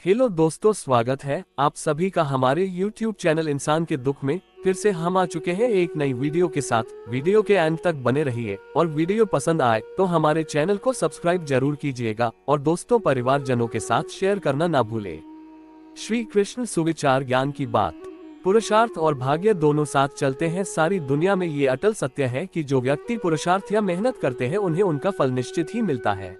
Hello दोस्तों, स्वागत है आप सभी का हमारे YouTube चैनल इंसान के दुख में। फिर से हम आ चुके हैं एक नई वीडियो के साथ। वीडियो के अंत तक बने रहिए और वीडियो पसंद आए तो हमारे चैनल को सब्सक्राइब जरूर कीजिएगा और दोस्तों परिवारजनों के साथ शेयर करना ना भूले। श्री कृष्ण सुविचार ज्ञान की बात। पुरुषार्थ और भाग्य दोनों साथ चलते हैं। सारी दुनिया में ये अटल सत्य है कि जो व्यक्ति पुरुषार्थ या मेहनत करते हैं उन्हें उनका फल निश्चित ही मिलता है।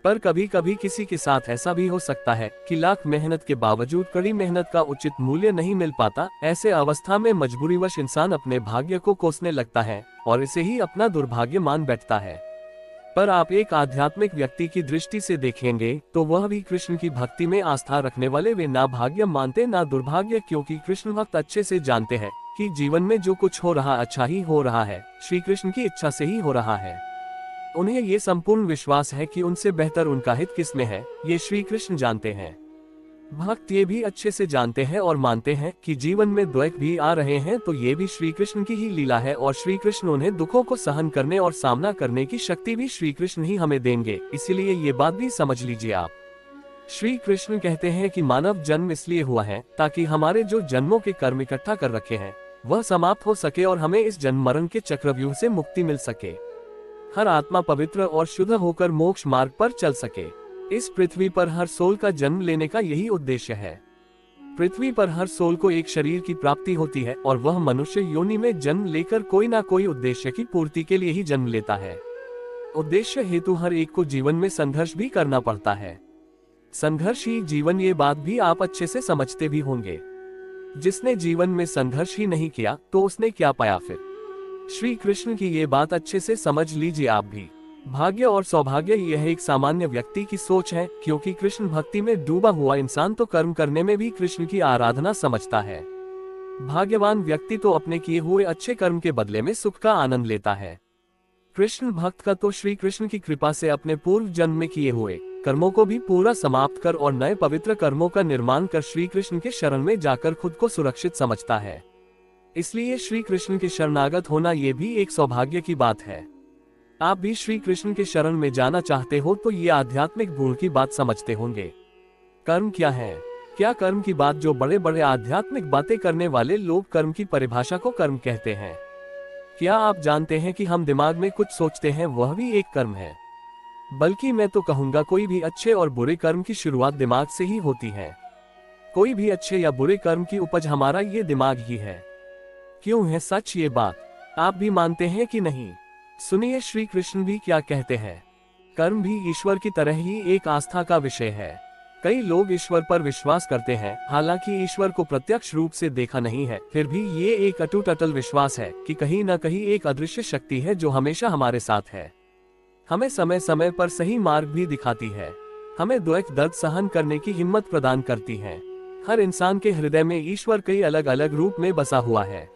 पर कभी कभी किसी के साथ ऐसा भी हो सकता है कि लाख मेहनत के बावजूद कड़ी मेहनत का उचित मूल्य नहीं मिल पाता। ऐसे अवस्था में मजबूरीवश इंसान अपने भाग्य को कोसने लगता है और इसे ही अपना दुर्भाग्य मान बैठता है। पर आप एक आध्यात्मिक व्यक्ति की दृष्टि से देखेंगे तो वह भी कृष्ण की भक्ति में आस्था रखने वाले वे ना भाग्य मानते ना दुर्भाग्य, क्योंकि कृष्ण भक्त अच्छे से जानते हैं कि जीवन में जो कुछ हो रहा अच्छा ही हो रहा है, श्री कृष्ण की इच्छा से ही हो रहा है। उन्हें ये संपूर्ण विश्वास है कि उनसे बेहतर उनका हित किसमें है, ये श्री कृष्ण जानते हैं। भक्त ये भी अच्छे से जानते हैं और मानते हैं कि जीवन में द्वैत भी आ रहे हैं तो ये भी श्री कृष्ण की ही लीला है और श्री कृष्ण उन्हें दुखों को सहन करने और सामना करने की शक्ति भी श्री कृष्ण ही हमें देंगे। इसीलिए ये बात भी समझ लीजिए आप। श्री कृष्ण कहते हैं कि मानव जन्म इसलिए हुआ है ताकि हमारे जो जन्मों के कर्म इकट्ठा कर रखे हैं वह समाप्त हो सके और हमें इस जन्म मरण के चक्रव्यूह से मुक्ति मिल सके। हर आत्मा पवित्र और शुद्ध होकर मोक्ष मार्ग पर चल सके। इस पृथ्वी पर हर सोल का जन्म लेने का यही उद्देश्य है। पृथ्वी पर हर सोल को एक शरीर की प्राप्ति होती है और वह मनुष्य योनि में जन्म लेकर कोई ना कोई उद्देश्य की पूर्ति के लिए ही जन्म लेता है। उद्देश्य हेतु हर एक को जीवन में संघर्ष भी करना पड़ता है। संघर्ष ही जीवन, ये बात भी आप अच्छे से समझते भी होंगे। जिसने जीवन में संघर्ष ही नहीं किया तो उसने क्या पाया फिर। श्री कृष्ण की ये बात अच्छे से समझ लीजिए आप भी। भाग्य और सौभाग्य यह एक सामान्य व्यक्ति की सोच है, क्योंकि कृष्ण भक्ति में डूबा हुआ इंसान तो कर्म करने में भी कृष्ण की आराधना समझता है। भाग्यवान व्यक्ति तो अपने किए हुए अच्छे कर्म के बदले में सुख का आनंद लेता है। कृष्ण भक्त का तो श्री कृष्ण की कृपा से अपने पूर्व जन्म में किए हुए कर्मों को भी पूरा समाप्त कर और नए पवित्र कर्मों का निर्माण कर श्री कृष्ण के शरण में जाकर खुद को सुरक्षित समझता है। इसलिए श्री कृष्ण के शरणागत होना ये भी एक सौभाग्य की बात है। आप भी श्री कृष्ण के शरण में जाना चाहते हो तो ये आध्यात्मिक गुण की बात समझते होंगे। कर्म क्या है? क्या कर्म की बात जो बड़े बड़े आध्यात्मिक बातें करने वाले लोग कर्म की परिभाषा को कर्म कहते हैं। क्या आप जानते हैं कि हम दिमाग में कुछ सोचते हैं वह भी एक कर्म है। बल्कि मैं तो कहूँगा कोई भी अच्छे और बुरे कर्म की शुरुआत दिमाग से ही होती है। कोई भी अच्छे या बुरे कर्म की उपज हमारा ये दिमाग ही है। क्यों है सच ये बात? आप भी मानते हैं कि नहीं? सुनिए श्री कृष्ण भी क्या कहते हैं। कर्म भी ईश्वर की तरह ही एक आस्था का विषय है। कई लोग ईश्वर पर विश्वास करते हैं, हालांकि ईश्वर को प्रत्यक्ष रूप से देखा नहीं है, फिर भी ये एक अटूट अटल विश्वास है कि कहीं न कहीं एक अदृश्य शक्ति है जो हमेशा हमारे साथ है। हमें समय समय पर सही मार्ग भी दिखाती है, हमें द्वैत दर्द सहन करने की हिम्मत प्रदान करती है। हर इंसान के हृदय में ईश्वर कई अलग अलग रूप में बसा हुआ है।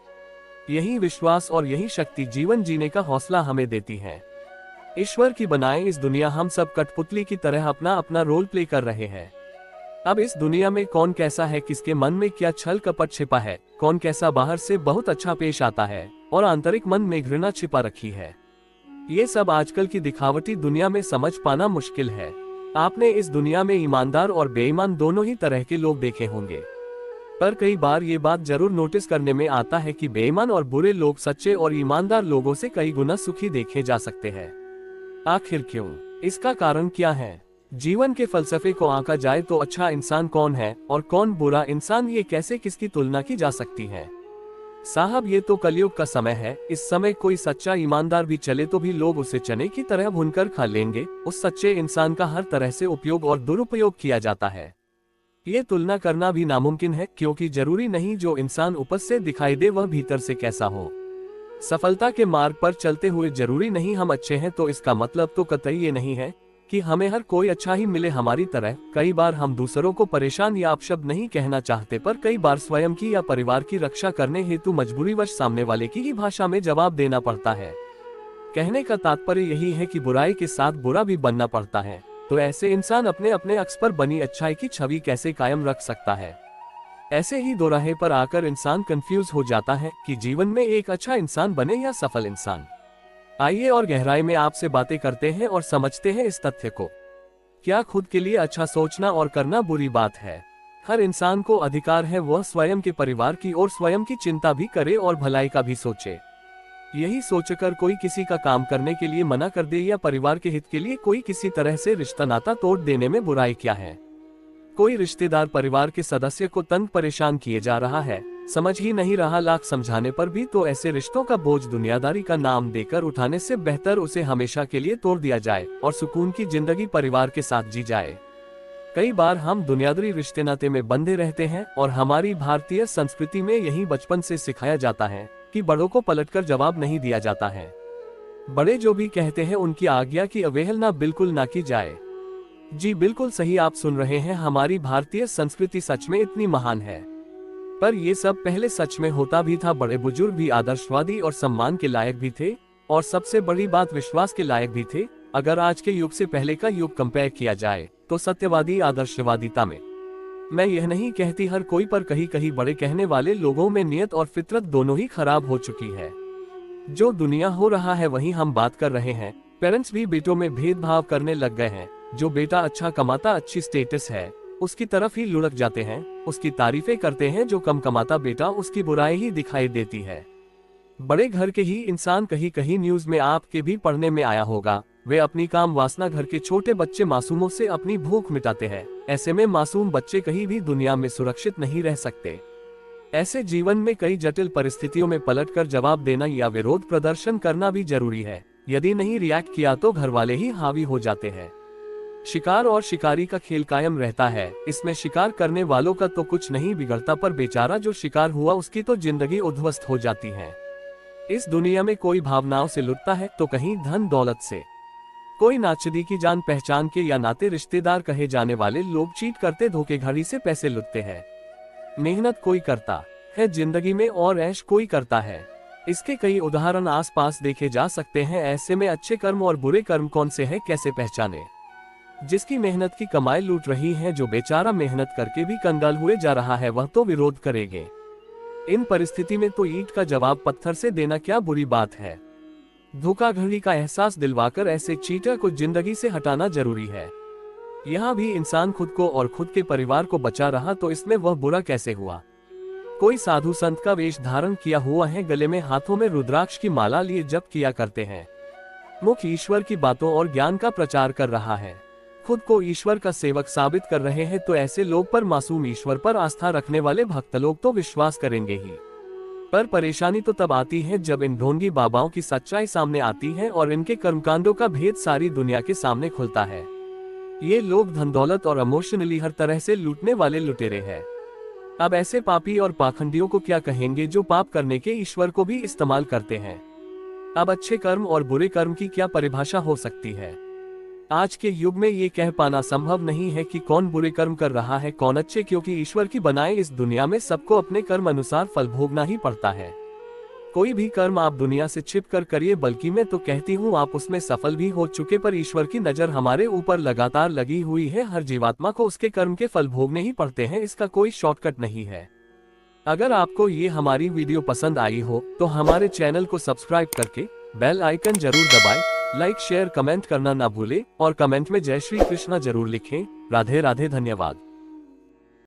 यही विश्वास और यही शक्ति जीवन जीने का हौसला हमें देती है। ईश्वर की बनाए इस दुनिया हम सब कठपुतली की तरह अपना अपना रोल प्ले कर रहे हैं। अब इस दुनिया में कौन कैसा है, किसके मन में क्या छल कपट छिपा है, कौन कैसा बाहर से बहुत अच्छा पेश आता है और आंतरिक मन में घृणा छिपा रखी है, ये सब आजकल की दिखावटी दुनिया में समझ पाना मुश्किल है। आपने इस दुनिया में ईमानदार और बेईमान दोनों ही तरह के लोग देखे होंगे, पर कई बार ये बात जरूर नोटिस करने में आता है कि बेईमान और बुरे लोग सच्चे और ईमानदार लोगों से कई गुना सुखी देखे जा सकते हैं। आखिर क्यों? इसका कारण क्या है? जीवन के फलसफे को आंका जाए तो अच्छा इंसान कौन है और कौन बुरा इंसान, ये कैसे किसकी तुलना की जा सकती है? साहब ये तो कलयुग का समय है। इस समय कोई सच्चा ईमानदार भी चले तो भी लोग उसे चने की तरह भूनकर खा लेंगे। उस सच्चे इंसान का हर तरह से उपयोग और दुरुपयोग किया जाता है। ये तुलना करना भी नामुमकिन है, क्योंकि जरूरी नहीं जो इंसान ऊपर से दिखाई दे वह भीतर से कैसा हो। सफलता के मार्ग पर चलते हुए जरूरी नहीं हम अच्छे हैं तो इसका मतलब तो कतई ये नहीं है कि हमें हर कोई अच्छा ही मिले हमारी तरह। कई बार हम दूसरों को परेशान या अपशब्द नहीं कहना चाहते, पर कई बार स्वयं की या परिवार की रक्षा करने हेतु मजबूरीवश सामने वाले की ही भाषा में जवाब देना पड़ता है। कहने का तात्पर्य यही है कि बुराई के साथ बुरा भी बनना पड़ता है। तो ऐसे इंसान अपने अपने अक्स पर बनी अच्छाई की छवि कैसे कायम रख सकता है? ऐसे ही दोराहे पर आकर इंसान कंफ्यूज हो जाता है कि जीवन में एक अच्छा इंसान बने या सफल इंसान। आइए और गहराई में आपसे बातें करते हैं और समझते हैं इस तथ्य को। क्या खुद के लिए अच्छा सोचना और करना बुरी बात है? हर इंसान को अधिकार है वह स्वयं के परिवार की और स्वयं की चिंता भी करे और भलाई का भी सोचे। यही सोचकर कोई किसी का काम करने के लिए मना कर दे या परिवार के हित के लिए कोई किसी तरह से रिश्ता नाता तोड़ देने में बुराई क्या है? कोई रिश्तेदार परिवार के सदस्य को तंग परेशान किए जा रहा है, समझ ही नहीं रहा, लाख समझाने पर भी, तो ऐसे रिश्तों का बोझ दुनियादारी का नाम देकर उठाने से बेहतर उसे हमेशा के लिए तोड़ दिया जाए और सुकून की जिंदगी परिवार के साथ जी जाए। कई बार हम दुनियादारी रिश्ते नाते में बंधे रहते हैं और हमारी भारतीय संस्कृति में यही बचपन से सिखाया जाता है कि बड़ों को पलटकर जवाब नहीं दिया जाता है। बड़े जो भी कहते हैं उनकी आज्ञा की अवहेलना बिल्कुल ना की जाए। जी बिल्कुल सही आप सुन रहे हैं, हमारी भारतीय संस्कृति सच में इतनी महान है। पर ये सब पहले सच में होता भी था। बड़े बुजुर्ग भी आदर्शवादी और सम्मान के लायक भी थे और सबसे बड़ी बात विश्वास के लायक भी थे। अगर आज के युग से पहले का युग कंपेयर किया जाए तो सत्यवादी आदर्शवादिता में, मैं यह नहीं कहती हर कोई, पर कहीं कहीं बड़े कहने वाले लोगों में नियत और फितरत दोनों ही खराब हो चुकी है। जो दुनिया हो रहा है वही हम बात कर रहे हैं। पेरेंट्स भी बेटों में भेदभाव करने लग गए हैं। जो बेटा अच्छा कमाता, अच्छी स्टेटस है, उसकी तरफ ही लुढ़क जाते हैं, उसकी तारीफें करते हैं। जो कम कमाता बेटा, उसकी बुराई ही दिखाई देती है। बड़े घर के ही इंसान, कहीं कहीं न्यूज में आपके भी पढ़ने में आया होगा, वे अपनी काम वासना घर के छोटे बच्चे मासूमों से अपनी भूख मिटाते हैं। ऐसे में मासूम बच्चे कहीं भी दुनिया में सुरक्षित नहीं रह सकते। ऐसे जीवन में कई जटिल परिस्थितियों में पलटकर जवाब देना या विरोध प्रदर्शन करना भी जरूरी है। यदि नहीं रिएक्ट किया तो घर वाले ही हावी हो जाते हैं। शिकार और शिकारी का खेल कायम रहता है। इसमें शिकार करने वालों का तो कुछ नहीं बिगड़ता, पर बेचारा जो शिकार हुआ उसकी तो जिंदगी उद्ध्वस्त हो जाती है। इस दुनिया में कोई भावनाओं से लुटता है तो कहीं धन दौलत से। कोई नाचदी की जान पहचान के या नाते रिश्तेदार कहे जाने वाले लोग चीट करते धोखेधड़ी से पैसे लुटते हैं। मेहनत कोई करता है जिंदगी में और ऐश कोई करता है। इसके कई उदाहरण आसपास देखे जा सकते हैं। ऐसे में अच्छे कर्म और बुरे कर्म कौन से हैं, कैसे पहचाने? जिसकी मेहनत की कमाई लूट रही है, जो बेचारा मेहनत करके भी कंगाल हुए जा रहा है, वह तो विरोध करेंगे। इन परिस्थिति में तो ईंट का जवाब पत्थर से देना क्या बुरी बात है। धोखाधड़ी का एहसास दिलवाकर ऐसे चीटर को जिंदगी से हटाना जरूरी है। यहाँ भी इंसान खुद को और खुद के परिवार को बचा रहा तो इसमें वह बुरा कैसे हुआ? कोई साधु संत का वेश धारण किया हुआ है, गले में हाथों में रुद्राक्ष की माला लिए जप किया करते हैं, मुख ईश्वर की बातों और ज्ञान का प्रचार कर रहा है, खुद को ईश्वर का सेवक साबित कर रहे हैं, तो ऐसे लोग पर, मासूम ईश्वर पर आस्था रखने वाले भक्त लोग तो विश्वास करेंगे ही। पर परेशानी तो तब आती है जब इन ढोंगी बाबाओं की सच्चाई सामने आती है और इनके कर्मकांडों का भेद सारी दुनिया के सामने खुलता है। ये लोग धन दौलत और इमोशनली हर तरह से लूटने वाले लुटेरे हैं। अब ऐसे पापी और पाखंडियों को क्या कहेंगे जो पाप करने के ईश्वर को भी इस्तेमाल करते हैं। अब अच्छे कर्म और बुरे कर्म की क्या परिभाषा हो सकती है? आज के युग में ये कह पाना संभव नहीं है कि कौन बुरे कर्म कर रहा है, कौन अच्छे, क्योंकि ईश्वर की बनाए इस दुनिया में सबको अपने कर्म अनुसार फल भोगना ही पड़ता है। कोई भी कर्म आप दुनिया से छिप कर करिए, बल्कि मैं तो कहती हूँ आप उसमें सफल भी हो चुके, पर ईश्वर की नजर हमारे ऊपर लगातार लगी हुई है। हर जीवात्मा को उसके कर्म के फल भोगने ही पड़ते हैं, इसका कोई शॉर्टकट नहीं है। अगर आपको ये हमारी वीडियो पसंद आई हो तो हमारे चैनल को सब्सक्राइब करके बेल आइकन जरूर दबाएं, लाइक शेयर कमेंट करना ना भूले और कमेंट में जय श्री कृष्णा जरूर लिखें। राधे राधे, धन्यवाद।